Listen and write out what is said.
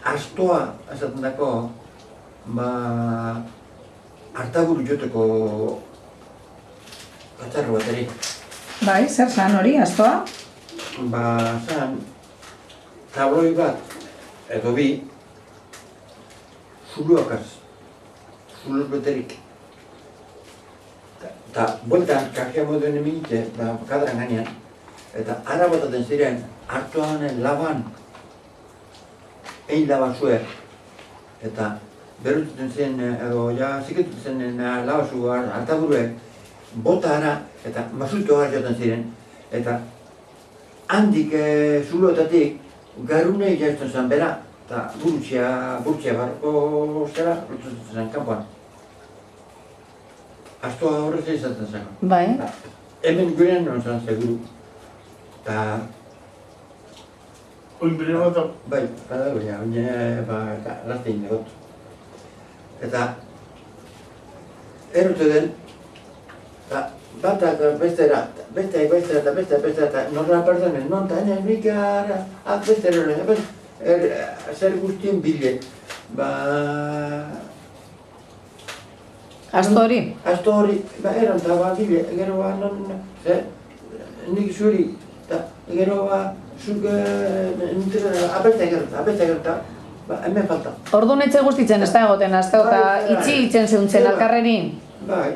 astoa, esaten dako, hartaburu joteko katzarro bat ere. Bai, zer zan hori, astoa? Zan, tabloi bat, edo bi, zuloakaz, zuloz beterik. Eta bueltan, kajia moduen emintze, kadran gainean, eta ara botaten ziren, hartuanen laban, egin laban zuer, eta berututen zen, edo ziketuten zen labazu hartaburuek, bota ara, eta masuto gara joten ziren, eta handik zuloetatik garunei jaizten zen bera, eta burtsia barko zera, lutzen zen kanpoan. Astoa horrez izaten zen. Bai. Hemen gurean non zen seguru. Eta... Oin bere bat? Bai, gaztein egot. Eta... Erute den, batak bestera, eta norra perdonen, non eta ene mikara, bestera, zer guztien bile. Asto hori? Asto hori, eran eta bile, gero nik zuri, eta gero zuk apesta gerta, hemen falta. Orduan etxe guztitzen ez da egoten, azte eta itxi itzen zeuntzen alkarreri? Bai.